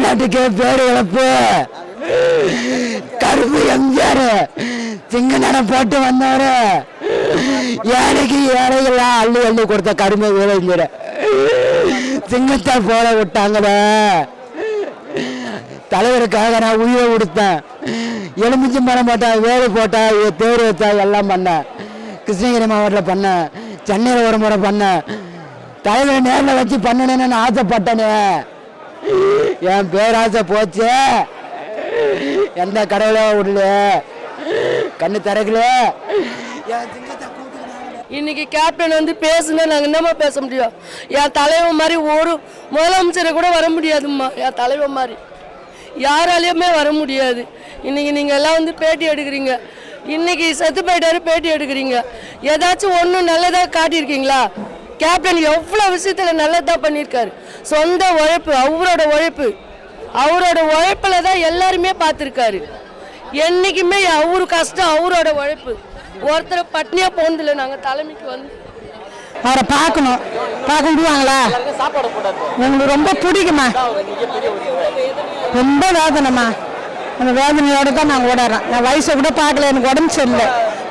தமிழ்நாட்டுக்கே பேர் இழப்பு. கருப்பு எம்ஜிஆர் சிங்க நடம் போட்டு வந்தவரு ஏழைக்கு ஏழைகள்லாம் அள்ளி அள்ளி கொடுத்த கருமை வேலைங்கிற சிங்கத்தை போல விட்டாங்களே. தலைவருக்காக நான் உயிரை கொடுத்தேன். எலுமிச்சு மரம் போட்டேன், வேலை போட்டேன், தேர் வச்சேன், எல்லாம் பண்ணேன். கிருஷ்ணகிரி மாவட்டத்தில் பண்ணேன், சென்னையில் ஒரு முறை பண்ணேன். தலைவரை நேரில் வச்சு பண்ணணுன்னு நான் ஆசைப்பட்டேனே. என் பேராசை போச்சு. எந்த கடவுளோ விடல, கண்ணு திறக்கல. இன்னைக்கு கேப்டன் வந்து பேசுனா நாங்கள் என்னம்மா பேச முடியும்? என் தலைவன் மாதிரி ஒரு முதலமைச்சரை கூட வர முடியாதும்மா. என் தலைவன் மாதிரி யாராலையுமே வர முடியாது. இன்னைக்கு நீங்கள் எல்லாம் வந்து பேட்டி எடுக்கிறீங்க. இன்னைக்கு செத்து போயிட்டாரு பேட்டி எடுக்கிறீங்க. ஏதாச்சும் ஒன்று நல்லதாக காட்டியிருக்கீங்களா? கேப்டன் எவ்வளோ விஷயத்தில் நல்லதாக பண்ணியிருக்காரு. சொந்த உழைப்பு, அவரோட உழைப்பில் தான் எல்லாருமே பார்த்துருக்காரு. என்றைக்குமே அவரு கஷ்டம், அவரோட உழைப்பு. ஒருத்தர் பட்னியாக போனதில்லை. நாங்கள் தலைமைக்கு வந்து அவரை பார்க்கணும். பார்க்க முடியுவாங்களா? எங்களுக்கு ரொம்ப பிடிக்குமா, ரொம்ப வேதனைம்மா. அந்த வேதனையோடு தான் நான் ஓடாடுறேன். நான் வயசை கூட பார்க்கல, எனக்கு உடம்பு சரியில்லை.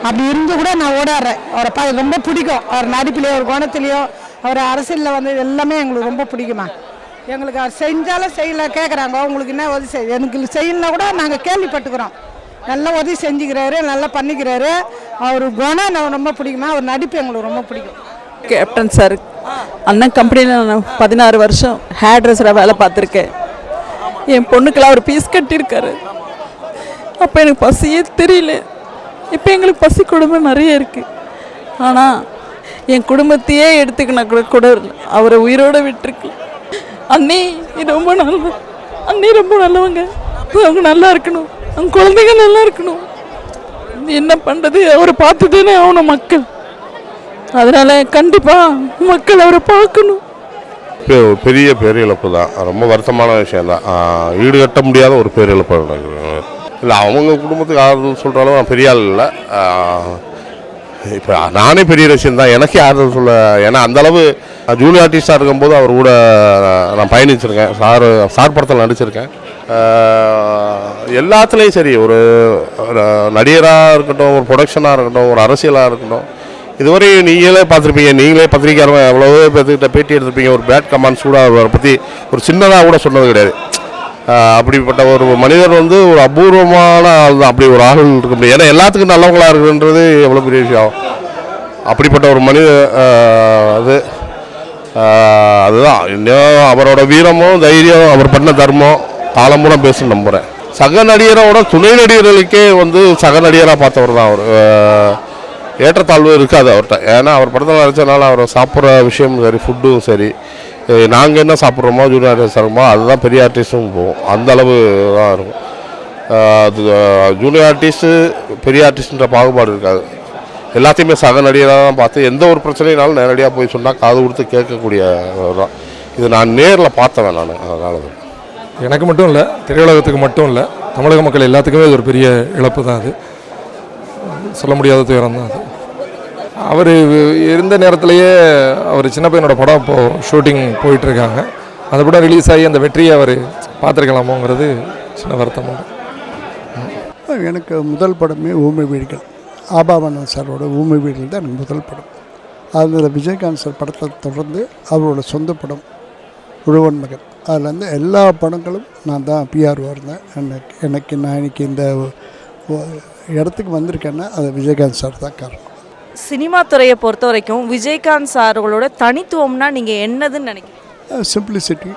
அப்படி இருந்து கூட நான் ஓடாடுறேன். அவரை ரொம்ப பிடிக்கும். அவர் நடிப்புலையோ, அவர் குணத்துலையோ, அவர் அரசியலில் வந்து எல்லாமே எங்களுக்கு ரொம்ப பிடிக்குமா. எங்களுக்கு அவர் செஞ்சாலும் செய்யலை கேட்குறாங்க, உங்களுக்கு என்ன உதவி செய். எனக்கு செய்யலைன்னா கூட நாங்கள் கேள்விப்பட்டுக்கிறோம். நல்லா உதவி செஞ்சுக்கிறாரு, நல்லா பண்ணிக்கிறாரு. அவர் குணம் நான் ரொம்ப பிடிக்குமா. அவர் நடிப்பு எங்களுக்கு ரொம்ப பிடிக்கும். கேப்டன் சார் அண்ணன் கம்பெனியில் நான் 16 வருஷம் ஹேர் ட்ரெஸ்ஸராக வேலை பார்த்துருக்கேன். என் பொண்ணுக்கெல்லாம் அவர் பீஸ் கட்டியிருக்காரு. அப்போ எனக்கு பசியே தெரியல. இப்போ எங்களுக்கு பசி குடும்பம் நிறைய இருக்குது. ஆனால் என் குடும்பத்தையே எடுத்துக்கினா கூட அவரை உயிரோடு விட்டுருக்கு. அண்ணி ரொம்ப நல்ல அண்ணி, ரொம்ப நல்லவங்க. அவங்க நல்லா இருக்கணும், அவங்க குழந்தைங்க நல்லா இருக்கணும். என்ன பண்ணுறது, அவரை பார்த்துதானே ஆகணும் மக்கள். அதனால் கண்டிப்பாக மக்கள் அவரை பார்க்கணும். பெரிய பேரிழப்பு தான், ரொம்ப வருத்தமான விஷயந்தான். ஈடுகட்ட முடியாத ஒரு பேரிழப்பு இல்லை. அவங்க குடும்பத்துக்கு ஆறுதல் சொல்கிறாலும் நான் பெரிய ஆள் இல்லை. இப்போ நானே பெரிய விஷயந்தான் எனக்கு ஆறுதல் சொல்ல. ஏன்னா அந்தளவு ஜூனியர் ஆர்டிஸ்டாக இருக்கும்போது அவர் கூட நான் பயணிச்சிருக்கேன். சார் படத்தில் நடிச்சிருக்கேன். எல்லாத்துலேயும் சரி, ஒரு நடிகராக இருக்கட்டும், ஒரு ப்ரொடக்ஷனாக இருக்கட்டும், ஒரு அரசியலாக இருக்கட்டும், இதுவரை நீங்களே பார்த்துருப்பீங்க. நீங்களே பத்திரிக்கையாளர் எவ்வளவோ பேர்த்துக்கிட்ட பேட்டி எடுத்துருப்பீங்க. ஒரு பேட் கமெண்ட்ஸ் கூட அவரை பற்றி ஒரு சின்னதாக கூட சொன்னது கிடையாது. அப்படிப்பட்ட ஒரு மனிதர் வந்து ஒரு அபூர்வமான ஆள் தான். அப்படி ஒரு ஆள் இருக்க முடியாது. ஏன்னா எல்லாத்துக்கும் நல்லவங்களாக இருக்குன்றது எவ்வளோ பெரிய விஷயம். அப்படிப்பட்ட ஒரு அதுதான் இன்னும் அவரோட வீரமும் தைரியம், அவர் பண்ண தர்மம் காலம்பூரம் பேச நம்புகிறேன். சக நடிகரோட துணை நடிகர்களுக்கே வந்து சக நடிகராக பார்த்தவர் தான் அவர். ஏற்றத்தாழ்வு இருக்காது அவர்கிட்ட. ஏன்னா அவர் படத்தில் நடித்தனால அவர் சாப்பிட்ற விஷயமும் சரி, ஃபுட்டும் சரி, நாங்கள் என்ன சாப்பிட்றோமோ ஜூனியர் ஆர்டிஸ்ட் சாப்பிட்றோமோ அதுதான் பெரிய ஆர்டிஸ்ட்டும் போகும். அந்தளவு தான் இருக்கும். அது ஜூனியர் ஆர்டிஸ்ட்டு பெரிய ஆர்டிஸ்ட்ன்ற பாகுபாடு இருக்காது. எல்லாத்தையுமே சக நடிகராக தான் பார்த்து எந்த ஒரு பிரச்சனைனாலும் நேரடியாக போய் சொன்னால் காது கொடுத்து கேட்கக்கூடிய தான். இது நான் நேரில் பார்த்தவன் நான். அதனால எனக்கு மட்டும் இல்லை, திரையுலகத்துக்கு மட்டும் இல்லை, தமிழக மக்கள் எல்லாத்துக்குமே இது ஒரு பெரிய இழப்பு தான். அது சொல்ல முடியாத துயரம் தான். அது அவர் இருந்த நேரத்திலேயே அவர் சின்ன பையனோட படம் இப்போது ஷூட்டிங் போயிட்டுருக்காங்க. அந்த படம் ரிலீஸ் ஆகி அந்த வெற்றியை அவர் பார்த்துருக்கலாமோங்கிறது சின்ன வருத்தம். எனக்கு முதல் படமே ஊமை வீடுகள், ஆபாவண்ணன் சாரோட ஊமை வீடுகள் தான் எனக்கு முதல் படம். அதில் விஜயகாந்த் சார் படத்தை தொடர்ந்து அவரோட சொந்த படம் உழவன் மகன், அதில் வந்து எல்லா படங்களும் நான் தான் பிஆர்ஓ இருந்தேன். நான் இன்னைக்கு இந்த இடத்துக்கு வந்திருக்கேன்னா அது விஜயகாந்த் சார் தான் காரணம். சினிமா துறையை பொறுத்த வரைக்கும் விஜயகாந்த் சார்களோட தனித்துவம்னா நீங்கள் என்னதுன்னு நினைக்கிறீங்க? சிம்பிளிசிட்டி,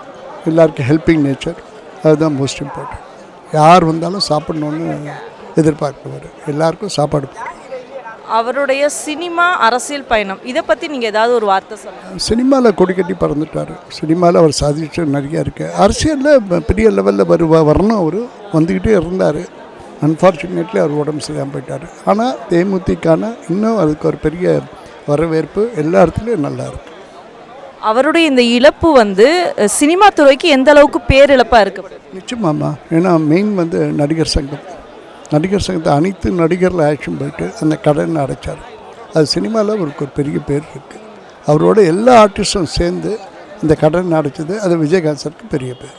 எல்லாருக்கும் ஹெல்பிங் நேச்சர், அதுதான் மோஸ்ட் இம்பார்ட்டன்ட். யார் வந்தாலும் சாப்பிட்ணுன்னு எதிர்பார்க்குவார், எல்லாருக்கும் சாப்பாடு போடுவார். அவருடைய சினிமா அரசியல் பயணம் இதை பற்றி நீங்கள் ஏதாவது ஒரு வார்த்தை சொல்லுங்கள். சினிமாவில் கொடி கட்டி பறந்துட்டார். சினிமாவில் அவர் சாதிச்சு நிறையா இருக்குது. அரசியலில் பெரிய லெவலில் வரணும். அவர் வந்துக்கிட்டே இருந்தார். அன்ஃபார்ச்சுனேட்லி அவர் உடம்பு சரியாமல் போயிட்டார். ஆனால் தேமுதிகனா இன்னும் அதுக்கு ஒரு பெரிய வரவேற்பு எல்லா இடத்துலையும் நல்லா இருக்குது. அவருடைய இந்த இழப்பு வந்து சினிமா துறைக்கு எந்த அளவுக்கு பேரிழப்பாக இருக்குது? நிச்சயமாம்மா. ஏன்னா மெயின் வந்து நடிகர் சங்கத்தை அனைத்து நடிகரில் ஆக்ஷன் போயிட்டு அந்த கடனை அடைச்சார். அது சினிமாவில் அவருக்கு ஒரு பெரிய பேர் இருக்குது. அவரோட எல்லா ஆர்டிஸ்டும் சேர்ந்து இந்த கடனை அடைச்சது அது விஜயகாந்த் சாருக்கு பெரிய பேர்.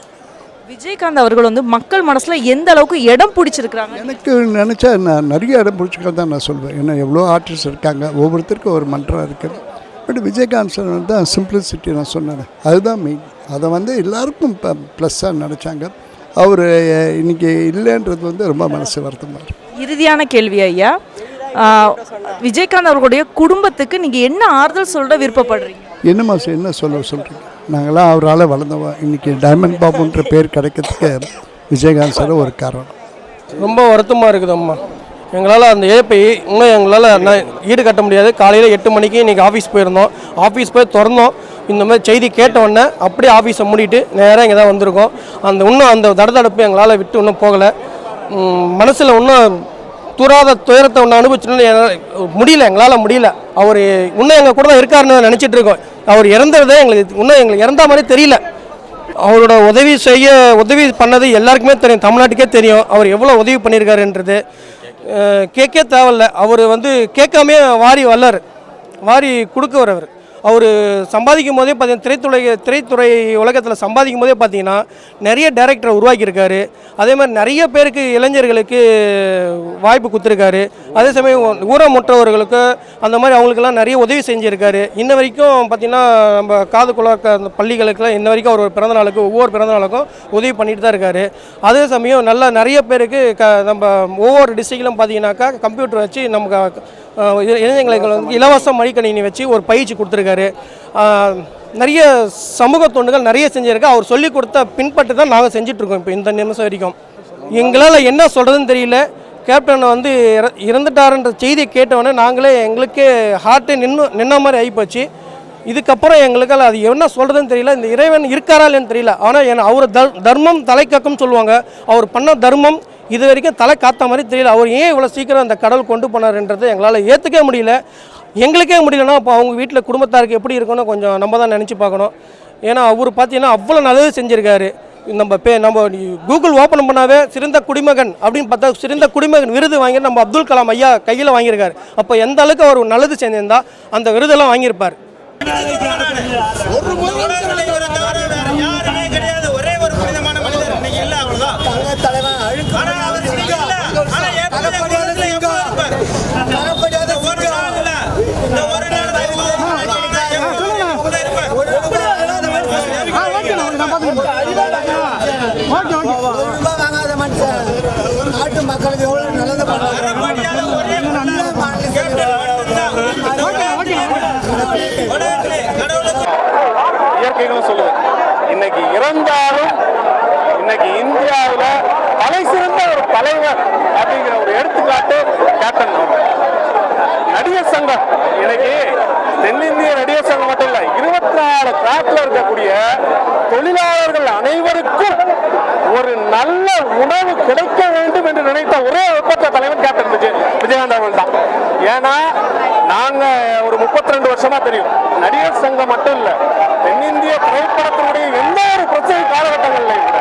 விஜயகாந்த் அவர்கள் வந்து மக்கள் மனசுல எந்த அளவுக்கு இடம் பிடிச்சிருக்கிறாங்க? எனக்கு நினச்சா நான் நிறைய இடம் பிடிச்சிக்க தான் நான் சொல்வேன். ஏன்னா எவ்வளோ ஆர்டிஸ்ட் இருக்காங்க, ஒவ்வொருத்தருக்கும் ஒரு மன்றம் இருக்குது. பட் விஜயகாந்த் சார் தான் சிம்பிளிசிட்டி நான் சொன்னேன், அதுதான் மெயின். அதை வந்து எல்லாருக்கும் ப்ளஸ்ஸாக நினச்சாங்க. அவர் இன்றைக்கி இல்லைன்றது வந்து ரொம்ப மனசு வருத்தமாக இருக்குது. இறுதியான கேள்வி ஐயா, விஜயகாந்த் அவர்களுடைய குடும்பத்துக்கு நீங்கள் என்ன ஆறுதல் சொல்ல விருப்பப்படுறீங்க? என்ன சொல்கிறீங்க? நாங்களாம் அவரால் வளர்ந்தவன். இன்றைக்கி டைமண்ட் பாபுன்ற பேர் கிடைக்கிறதுக்கு விஜயகாந்த் சார் ஒரு காரணம். ரொம்ப வருத்தமாக இருக்குது அம்மா. எங்களால் அந்த இழப்பை இன்னும் எங்களால் ஈடு கட்ட முடியாது. காலையில் 8 மணிக்கு இன்றைக்கி ஆஃபீஸ் போயிருந்தோம். ஆஃபீஸ் போய் திறந்தோம், இந்த மாதிரி செய்தி கேட்ட உடனே அப்படியே ஆஃபீஸை மூடிட்டு நேராக இங்கே தான் வந்திருக்கோம். இன்னும் அந்த தடதடுப்பு எங்களால் விட்டு இன்னும் போகலை. மனசில் இன்னும் தூராத துயரத்தை ஒன்று அனுபவிச்சுன்னு முடியல, எங்களால் முடியல. அவர் இன்னும் எங்கள் கூட தான் இருக்காருன்னு நினச்சிட்டு இருக்கோம். அவர் இறந்ததே எங்களுக்கு இறந்த மாதிரி தெரியல. அவரோட உதவி பண்ணது எல்லாருக்குமே தெரியும், தமிழ்நாட்டுக்கே தெரியும். அவர் எவ்வளோ உதவி பண்ணியிருக்காருன்றது கேட்கே தேவையில்ல. அவர் கேட்காமே வாரி கொடுக்கவர். அவர் சம்பாதிக்கும் போதே பார்த்தீங்கன்னா திரைத்துறை உலகத்தில் சம்பாதிக்கும் போதே பார்த்தீங்கன்னா நிறைய டைரக்டரை உருவாக்கியிருக்காரு. அதே மாதிரி நிறைய பேருக்கு இளைஞர்களுக்கு வாய்ப்பு கொடுத்துருக்காரு. அதே சமயம் ஊனமுற்றவர்களுக்கு அந்த மாதிரி அவங்களுக்கெல்லாம் நிறைய உதவி செஞ்சுருக்காரு. இன்ன வரைக்கும் பார்த்திங்கன்னா நம்ம காது குழாக்க அந்த பள்ளிகளுக்கெல்லாம் இன்ன வரைக்கும் அவர் பிறந்தநாளுக்கு ஒவ்வொரு பிறந்தநாளுக்கும் உதவி பண்ணிட்டு தான் இருக்கார். அதே சமயம் நிறைய பேருக்கு நம்ம ஒவ்வொரு டிஸ்ட்ரிக்ட்லையும் பார்த்தீங்கன்னாக்கா கம்ப்யூட்டர் வச்சு நமக்கு இளைஞர்களுக்கு இலவச மடிக்கணினி வச்சு ஒரு பயிற்சி கொடுத்துருக்காரு. நிறைய சமூக தொண்டுகள் நிறைய செஞ்சுருக்கா. அவர் சொல்லி கொடுத்த பின்பற்றி தான் நாங்கள் செஞ்சிட்ருக்கோம் இப்போ இந்த நிமிஷம் வரைக்கும். எங்களால் என்ன சொல்கிறதுன்னு தெரியல. கேப்டன் இறந்துட்டாருன்ற செய்தியை கேட்டவொடனே நாங்களே எங்களுக்கே ஹார்ட்டே நின்ன மாதிரி ஆகிப்போச்சு. இதுக்கப்புறம் எங்களுக்கால் அது என்ன சொல்கிறதுன்னு தெரியல. இந்த இறைவன் இருக்காரா இல்லைன்னு தெரியல. ஆனால் அவர் தர்மம் தலை காக்கும்னு சொல்லுவாங்க. அவர் பண்ண தர்மம் இது வரைக்கும் தலை காத்த மாதிரி தெரியல. அவர் ஏன் இவ்வளோ சீக்கிரம் அந்த கடவுள் கொண்டு போனார்ன்றது எங்களால் ஏற்றுக்கவே முடியல. எங்களுக்கே முடியலன்னா அப்போ அவங்க வீட்டில் குடும்பத்தாருக்கு எப்படி இருக்குன்னு கொஞ்சம் நம்ம தான் நினச்சி பார்க்கணும். ஏன்னா அவர் பார்த்தீங்கன்னா அவ்வளோ நல்லது செஞ்சுருக்காரு. நம்ம கூகுள் ஓப்பன் பண்ணாவே சிறந்த குடிமகன் அப்படின்னு பார்த்தா சிறந்த குடிமகன் விருது வாங்கி நம்ம அப்துல் கலாம் ஐயா கையில் வாங்கியிருக்காரு. அப்போ எந்த அளவுக்கு அவர் நல்லது செஞ்சிருந்தா அந்த விருதெல்லாம் வாங்கியிருப்பார். நாட்டு மக்களுக்கு எவ்வளவு நல்லது இயற்கைகளும் சொல்லுவேன். இன்னைக்கு இறந்தாலும் இன்னைக்கு இந்தியாவில் தலை சிறந்த ஒரு தலைவர் அப்படிங்கிற ஒரு எடுத்துக்காட்டு கேப்டன். நடிகர் சங்கம் இன்னைக்கு தென்னிந்திய நடிகர் சங்கம் மட்டும் இல்லை, 24 கிராஃப்ட்ல இருக்கக்கூடிய தொழிலாளர்கள் அனைவருக்கும் ஒரு நல்ல உணவு கிடைக்க வேண்டும் என்று நினைத்த ஒரே ஒப்பற்ற தலைவர் கேப்டன் விஜயகாந்த் அவர்கள் தான். ஏன்னா நாங்க ஒரு 32 வருஷமா தெரியும், நடிகர் சங்கம் மட்டும் இல்ல, தென்னிந்திய திரைப்படத்தினுடைய எந்த ஒரு பிரச்சனை காலகட்டங்கள்லையும் கூட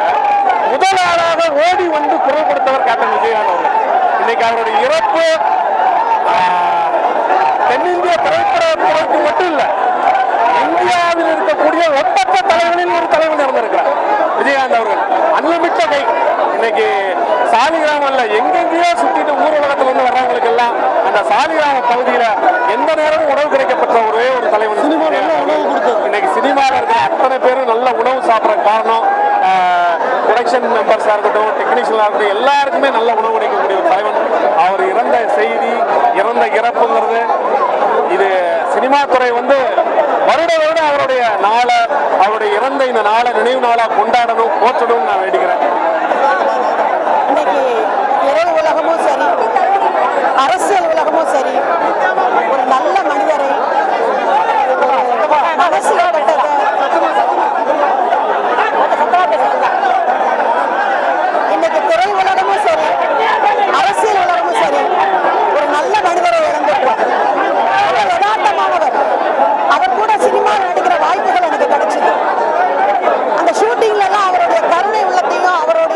முதல் ஆளாக ஓடி வந்து குரல் கொடுத்தவர் கேப்டன் விஜயகாந்த் அவர்கள். இன்னைக்கு அவருடைய இறப்பு தென்னிந்திய திரைப்படத்துறைக்கு மட்டும் இல்ல, இந்தியாவில் இருக்கக்கூடிய ஒப்பற்ற தலைவர்களில் ஒரு தலைவர் இருந்திருக்கிறார் விஜயகாந்த் அவர்கள். அன்லிமிட்ட கை. இன்னைக்கு சாலிகிராமம்ல எங்கெங்கேயோ சுத்திட்டு ஊர் உலகத்துல இருந்து வர்றவங்களுக்கு எல்லாம் அந்த சாலிகிராம பகுதியில எந்த நேரமும் உணவு கிடைக்கப்பட்ட ஒரே ஒரு தலைவர். இன்னைக்கு சினிமாவில் இருக்கிற அத்தனை பேரும் நல்ல உணவு சாப்பிட்ற காரணம் ப்ரொடக்ஷன் மெம்பர்ஸாக இருக்கட்டும், டெக்னீஷியனாக இருக்கட்டும், எல்லாருக்குமே நல்ல உணவு கிடைக்கக்கூடிய ஒரு தலைவன். அவர் இறந்த செய்தி, இறந்த இறப்புங்கிறது இது சினிமா துறை வருட வருடம் அவருடைய நாளை, அவருடைய இறந்த இந்த நாளை நினைவு நாளாக கொண்டாடணும், போற்றணும் நான் வேண்டுகிறேன். இன்னைக்கு திரை உலகமும் சரி, அரசியல் உலகமும் சரி, ஒரு நல்ல மனிதரை இன்னைக்கு திரை உலகமும் சரி, அரசியல் உலகமும் சரி, ஒரு நல்ல மனிதரை இழந்திருக்கோம். யதார்த்தமானவர். அவர் கூட சினிமாவில் நடிக்கிற வாய்ப்புகள் எனக்கு கிடைச்சது. அந்த ஷூட்டிங்ல எல்லாம் அவருடைய கருணை உள்ளத்தையும் அவருடைய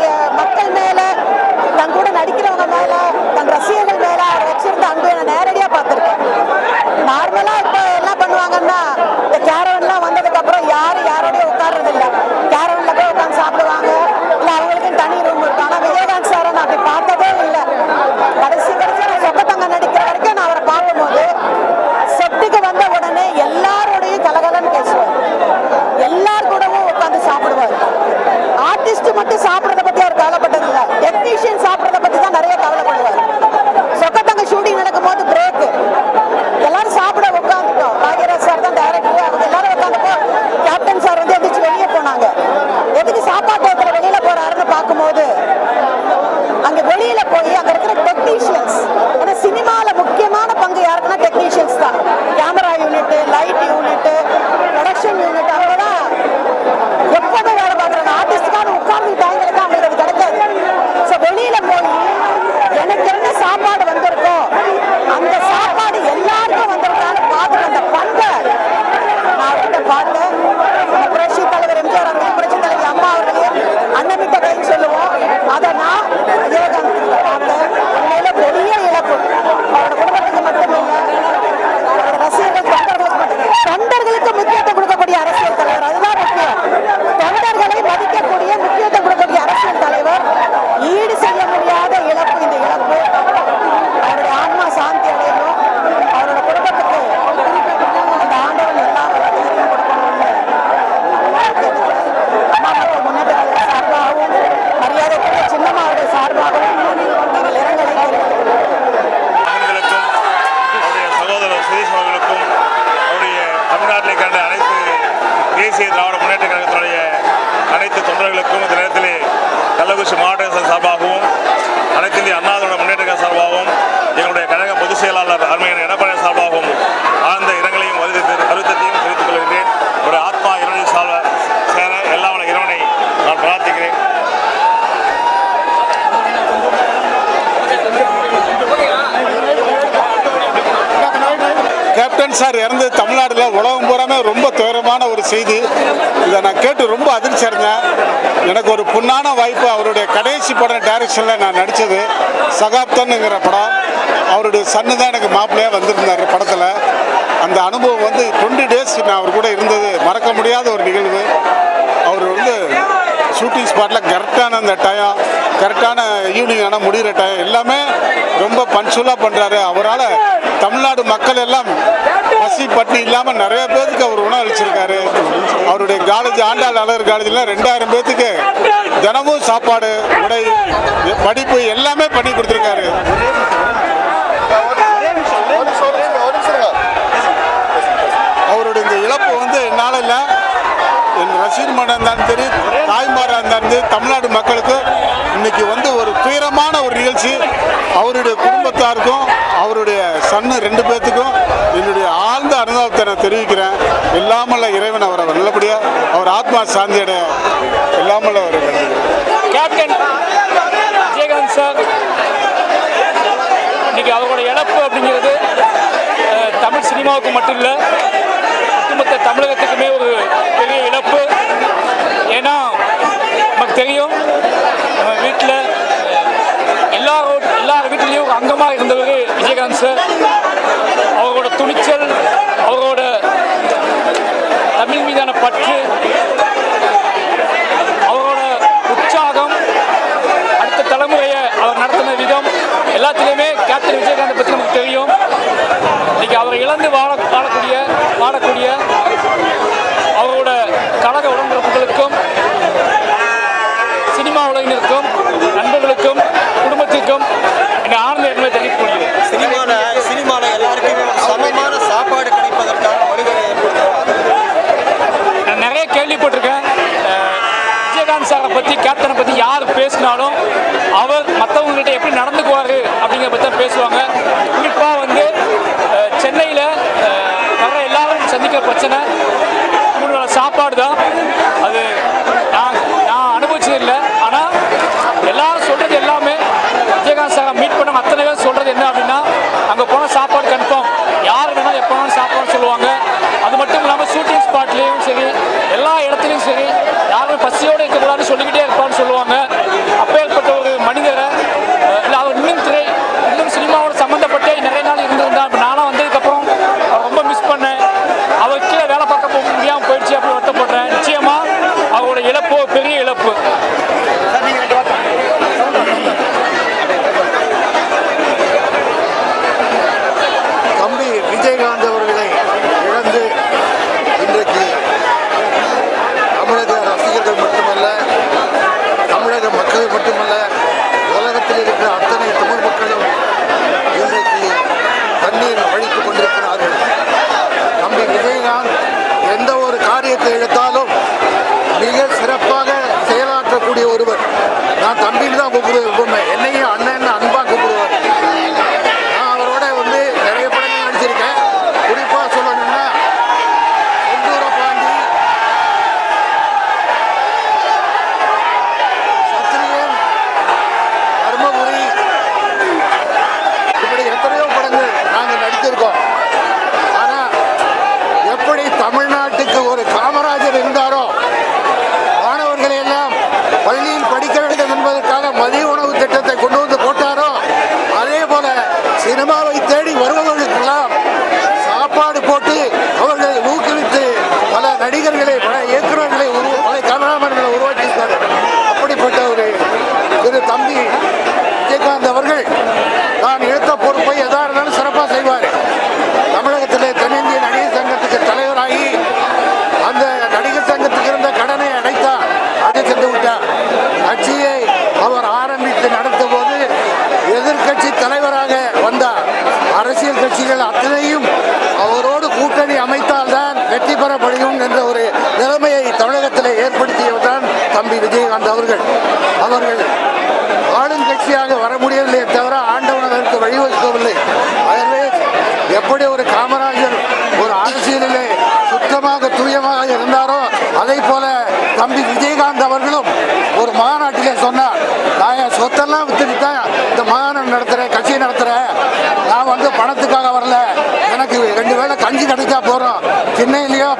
தொண்டர்களுக்கு முக்கியத்துவம் கொடுக்கக்கூடிய அரசியல் தலைவர், அதுதான் முக்கியம். தொண்டர்களை மதிக்கக்கூடிய முக்கியத்துவம் கொடுக்கக்கூடிய அரசியல் தலைவர். ஈடு செய்ய முடியாத இழப்பு இந்த இழப்பு. அவருடைய ஆன்மா சாந்தி அடையணும். அவரோட குடும்பத்துக்கு இந்த ஆண்டவன் எல்லா வசதியும் கொடுக்கணும்னு அம்மா மக்கள் முன்னேற்ற கழக சார்பாகவும் மரியாதைக்குரிய சின்னம்மாவுடைய சார்பாகவும் நீங்கள் இரங்கலை தெரிவித்துக் அவர்களுக்கும் அவருடைய சகோதரர் சுரேஷ் அவர்களுக்கும் அவருடைய தமிழ்நாட்டிலே கண்ட அனைத்து தேசிய திராவிட முன்னேற்ற கழகத்தினுடைய அனைத்து தொண்டர்களுக்கும் இந்த நேரத்திலே கள்ளக்குறிச்சி மாவட்ட சார்பாகவும் அனைத்து இந்திய அண்ணா திராவிட முன்னேற்ற கழக சார்பாகவும் எங்களுடைய கழக பொதுச் செயலாளர் அருமையான எடப்பாடி சார்பாகவும் ஆழ்ந்த இரங்கலையும் வருத்தத்தையும் தெரிவித்துக் கொள்கிறேன். ஒரு ஆத்மா இறைவனை சேர எல்லா இறைவனை நான் பிரார்த்திக்கிறேன். கேப்டன் சார் இறந்து தமிழ்நாட்டில் உலகம் பூராமே ரொம்ப துயரமான ஒரு செய்தி. இதை நான் கேட்டு ரொம்ப அதிர்ச்சி அடைஞ்சேன். எனக்கு ஒரு பொன்னான வாய்ப்பு. அவருடைய கடைசி படம் டைரக்ஷனில் நான் நடித்தது சகாப்தன்னுங்கிற படம். அவருடைய சன்னு தான் எனக்கு மாப்பிள்ளையாக வந்திருந்தார் படத்தில். அந்த அனுபவம் 20 days நான் அவர் கூட இருந்தது மறக்க முடியாத ஒரு நிகழ்வு. அவர் ஷூட்டிங் ஸ்பாட்டில் கரெக்டான அந்த டைம், கரெக்டான ஈவினிங் ஆனால் முடிகிற டைம் எல்லாமே ரொம்ப பஞ்சுவலாக பண்ணுறாரு. அவரால் தமிழ்நாடு மக்கள் எல்லாம் பசி பட்டினி இல்லாமல் நிறைய பேருக்கு அவர் உணவு அளிச்சிருக்காரு. அவருடைய காலேஜ் ஆண்டாள் அழகர் காலேஜில் 2000 பேர்த்துக்கு தினமும் சாப்பாடு, உடை, படிப்பு எல்லாமே பண்ணி கொடுத்துருக்காரு. அவருடைய இந்த இழப்பு என்னால் இல்லை, என் ரசிகர்மாராக இருந்தாலும் சரி, தாய்மாராக இருந்தாலும் சரி, தமிழ்நாடு மக்களுக்கு இன்னைக்கு ஒரு துயரமான ஒரு நிகழ்ச்சி. அவருடைய குடும்பத்தாருக்கும் அவருடைய சன்னு 2 பேர்த்துக்கும் என்னுடைய ஆழ்ந்த அனுபவத்தை நான் தெரிவிக்கிறேன். எல்லாமல்ல இறைவன் அவரை நல்லபடியாக அவர் ஆத்மா சாந்தி அடைய எல்லாமல்ல அவர் கேப்டன் விஜயகாந்த் சார் இன்னைக்கு அவரோட இழப்பு அப்படிங்கிறது தமிழ் சினிமாவுக்கு மட்டும் இல்லை, ஒட்டுமொத்த தமிழகத்துக்குமே ஒரு பெரிய இழப்பு. ஏன்னா நமக்கு தெரியும், நம்ம வீட்டில் எல்லார் வீட்டிலையும் ஒரு அங்கமாக இருந்தவர் விஜயகாந்த் சார். அவரோட துணிச்சல், அவரோட தமிழ் மீதான பற்று, அவரோட உற்சாகம், அடுத்த தலைமுறையை அவர் நடத்தின விதம் எல்லாத்துலேயுமே கேப்டன் விஜயகாந்தை பற்றி நமக்கு தெரியும். இன்னைக்கு அவர் இழந்து வாழக்கூடிய அவரோட கழக உடன்பிறப்புகளுக்கும், சினிமா உலகினருக்கும், நண்பர்களுக்கும், குடும்பத்திற்கும் எங்கள் ஆழ்ந்த எண்ணங்களை தெரிவித்துக் கொள்கிறேன். சினிமாவில் எல்லாருக்குமே சமமான சாப்பாடு கிடைப்பதற்கான வழிகளை நான் நிறைய கேள்விப்பட்டிருக்கேன். விஜயகாந்த் சாரை பற்றி, கேப்டனை பற்றி யார் பேசினாலும் அவர் மற்றவங்கள்ட்ட எப்படி நடந்துக்குவார் அப்படிங்கிற பற்றி தான் பேசுவாங்க. குறிப்பாக சென்னையில் வர எல்லாரும் சந்திக்கிற பிரச்சனை 3 வேளை சாப்பாடு தான். அது நான் அனுபவிச்சது இல்லை. ஆனால் எல்லாரும் சொல்கிறது எல்லாமே, விஜயகாந்த் சாரை மீட் பண்ண அத்தனை பேர் சொல்கிறது என்ன அப்படின்னா, அங்கே போனால் சாப்பாடு கன்ஃபார்ம், யார் வேணாலும் எப்போ வேணாலும் சாப்பாடுன்னு சொல்லுவாங்க. அது மட்டும் இல்லாமல் ஷூட்டிங் ஸ்பாட்லேயும் சரி, எல்லா இடத்துலையும் சரி, யாரும் பசியோடு இருக்கக்கூடாதுன்னு சொல்லிக்கிட்டே இருப்பான்னு சொல்லுவாங்க. அப்பேற்பட்ட ஒரு மனிதரை இல்லை, அவர் இன்னும் சினிமாவோட சம்மந்தப்பட்டே நிறைய நாள் இருந்திருந்தா. இப்போ நானும் வந்ததுக்கப்புறம் ரொம்ப மிஸ் பண்ணேன். அவர் கீழே வேலை பார்க்க முடியாமல் போயிடுச்சு, அப்படி வருத்தப்படுறேன். நிச்சயமாக அவரோட இழப்பு பெரிய இழப்பு. தம்பி விஜயகாந்த் அவர்களை இழந்து இன்றைக்கு தமிழக ரசிகர்கள் மட்டுமல்ல, தமிழக மக்கள் மட்டுமல்ல, உலகத்தில் இருக்கிற அத்தனை தமிழ் மக்களும் இன்றைக்கு கண்ணீர் வழித்துக் கொண்டிருக்கிறார்கள். தம்பி விஜயகாந்த் எந்த ஒரு காரியத்தை எடுத்தாலும் மிக சிறப்பாக செயலாற்றக்கூடிய ஒருவர். நான் தம்பின்னு தான் கூப்பிடுவேன், என்னையும் அண்ணன் அன்பாக கூப்பிடுவார். நான் அவரோட நிறைய படங்கள் நடிச்சிருக்கேன். குறிப்பாக சொல்லணும்னா பாண்டி, சத்திரியன், தர்மபுரி, இப்படி எத்தனையோ படங்கள் நாங்கள் நடித்திருக்கோம். ஆனால் எப்படி தமிழ்நாட்டுக்கு ஒரு காமராஜர்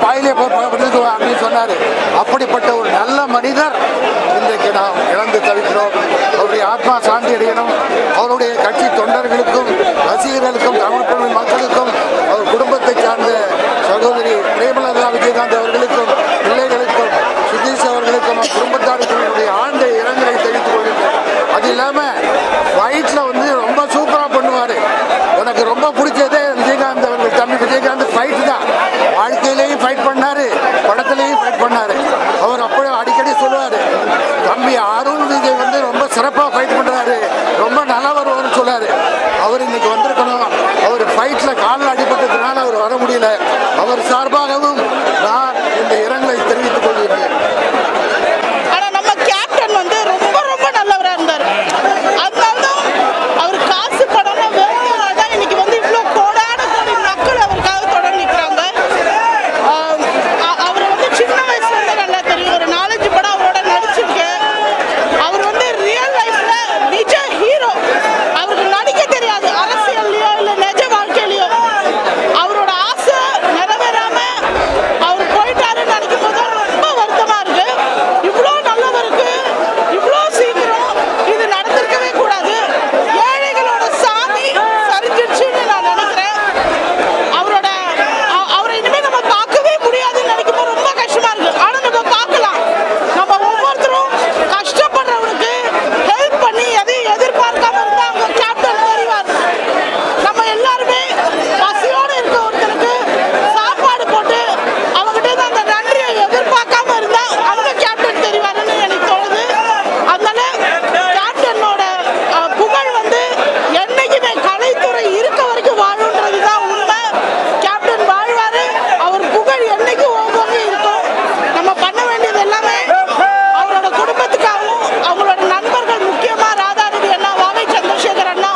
பாயிலே விழுதுவேன் அப்படின்னு சொன்னார். அப்படிப்பட்ட ஒரு நல்ல மனிதர் இன்றைக்கு நாம் இழந்து தவிக்கிறோம். அவருடைய ஆத்மா சாந்தி அடையணும். அவருடைய கட்சி தொண்டர்களுக்கும் ரசிகர்களுக்கும் தமிழ் மக்களுக்கும் அவர் குடும்பத்தை சார்ந்த சகோதரி பிரேமலதா விஜயகாந்த் அவர்களுக்கும் பிள்ளைகளுக்கும் சுதீஷ் அவர்களுக்கும் குடும்பத்தாருக்கும் என்னுடைய ஆழ்ந்த இரங்கலை தெரிவித்துக் கொள்கின்றேன். அது இல்லாமல் ஃபைட்டில் வந்து ரொம்ப சூப்பராக பண்ணுவார். எனக்கு ரொம்ப பிடிச்சதே விஜயகாந்த் அவர்கள் தம்பி விஜயகாந்த் ஃபைட் தான். வாழ்க்கையிலையும் ஃபைட் பண்ணார், படத்துலையும் ஃபைட் பண்ணார். அவர் அப்படியே அடிக்கடி சொல்லுவார், தம்பி அருண் விஜய் வந்து ரொம்ப சிறப்பாக ஃபைட் பண்ணுறாரு, ரொம்ப நல்லா வருவார்னு சொல்லார். அவர் இன்னைக்கு வந்திருக்கணும். அவர் ஃபைட்டில் காலில் அடிபட்டதுனால அவர் வர முடியல. அவர் சார்பாகவும் நான் இந்த இரங்கலை தெரிவித்துக் கொள்கிறேன். ஆனால் நம்ம கேப்டன் வந்து ரொம்ப ரொம்ப நல்லவராக இருந்தார். அதனால்தான் அவர் காசு படம்லாம் வேணும்னால தான் இன்னைக்கு வந்து இவ்வளோ கோடான கோடி மக்கள் அவருக்காக தொடர்ந்து நிற்கிறாங்க. அவர் வந்து சின்ன வயசுலேருந்து நல்லா தெரியும். ஒரு 4-5 படம் அவரோட நடிச்சிருக்கேன். அவர் வந்து ரியல் லைஃப்ல நிஜ ஹீரோ. அவருக்கு நடிக்க தெரியாது, அரசியல்லையோ இல்லை நிஜ வாழ்க்கையிலையோ. அவரோட ஆசை நிறைவேறாம அவர் போயிட்டாருன்னு நினைக்கும் போது ரொம்ப வருத்தமா இருக்கு. இவ்வளோ நல்லவருக்கு இவ்வளோ சீக்கிரம் இது நடந்திருக்கவே கூடாது. ஏழைகளோட சாமி சரிஞ்சிருச்சுன்னு நான் நினைக்கிறேன். அவரை இனிமே நம்ம பார்க்கவே முடியாதுன்னு நினைக்கும் போது ரொம்ப கஷ்டமா இருக்கு. ஆனா நம்ம பார்க்கலாம். நம்ம ஒவ்வொருத்தரும் கஷ்டப்படுறவனுக்கு ஹெல்ப் பண்ணி எதையும் எதிர்பார்க்காம இருந்தா அவங்க கேப்டன் தெரிவார். நம்ம எல்லாருமே பசியோடு இருக்க ஒருத்தருக்கு சாப்பாடு போட்டு அவங்ககிட்ட இருந்து அந்த நன்றியை எதிர்பார்க்காம இருந்தா அவங்க கேப்டன் தெரிவாருன்னு எனக்கு தோணுது. அதனால கேப்டனோட புகழ் வந்து என்னைக்குமே கலைத்துறை இருக்க வரைக்கும் வாழுன்றது தான் உண்மை. கேப்டன் வாழ்வாரு. அவர் புகழ் என்னைக்கும் ஓங்கி இருக்கும். நம்ம பண்ண வேண்டியது எல்லாமே அவரோட குடும்பத்துக்காகவும் அவங்களோட நண்பர்கள், முக்கியமா ராதாரவி அண்ணா, வாவை சந்திரசேகர் அண்ணா,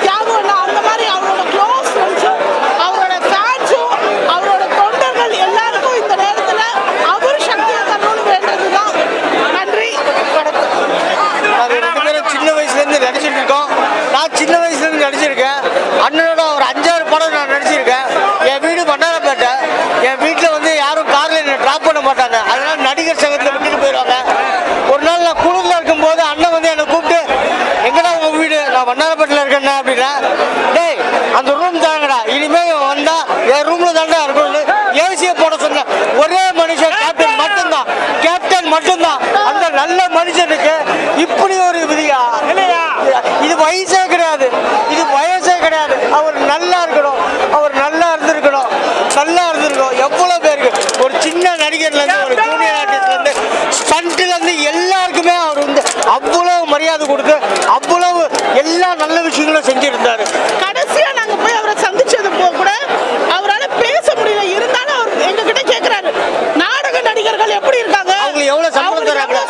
தியாகு அண்ணா, அந்த மாதிரி அவரோட க்ளோஸ் ஃப்ரெண்ட்ஸும் அவரோட ஃபேன்ஸும் அவரோட தொண்டர்கள் எல்லாருக்கும் இந்த நேரத்தில் அவர் சக்தியை தரணும்னு வேண்டது தான். நன்றி, வணக்கம். நாங்கள் 2 பேரும் சின்ன வயசுலேருந்து நடிச்சிட்டு இருக்கோம். நான் சின்ன வயசுலேருந்து நடிச்சிருக்கேன். அண்ணனோட ஒரு 5-6 படம் நான் நடிச்சிருக்கேன். என் வீடு மன்னாரப்பேட்டை. என் வீட்டில் வந்து யாரும் காரில் என்னை ட்ராப் பண்ண மாட்டாங்க. அதனால் நடிகர் சங்கத்தில் விட்டுட்டு போயிடுவாங்க. ஒரு நாள் நான் குழுவில் இருக்கும்போது அண்ணன் வந்து என்னை கூப்பிட்டு, எங்கடா உங்கள் வீடு? நான் மன்னாரப்பேட்டில் இருக்கேன்னா அப்படின்னா, டேய் அந்த ரூம் தாங்கடா, இனிமேல் வந்தா என் ரூமில் தாண்டா இருக்கணும்னு ஏசியை போட சொன்னேன். ஒரே மனுஷன் கேப்டன் மட்டும்தான். கேப்டன் மட்டும்தான். அந்த நல்ல மனுஷனுக்கு இப்படி ஒரு விதியா? இது வயசே கிடையாது, இது வயசே கிடையாது. அவர் நல்லா இருக்கணும், அவர் நல்லா இருந்திருக்கணும், நல்லா இருந்திருக்கணும். எவ்வளோ பேருக்கு ஒரு சின்ன நடிகர்லேருந்து ஒரு ஜூனியர் ஆர்டிஸ்ட்லேருந்து ஸ்டண்ட்லேருந்து எல்லாருக்குமே அவர் வந்து அவ்வளோ மரியாதை கொடுத்து அவ்வளவு எல்லா நல்ல விஷயங்களும் செஞ்சுருந்தார். கடைசியா நாங்க போய் அவரை சந்திச்சது கூட அவரால் பேச முடியல. இருந்தாலும் அவர் எங்ககிட்ட கேட்கிறாரு, நாடக நடிகர்கள் எப்படி இருக்காங்க, அவங்களுக்கு எவ்வளவு சம்பளம் தராங்க,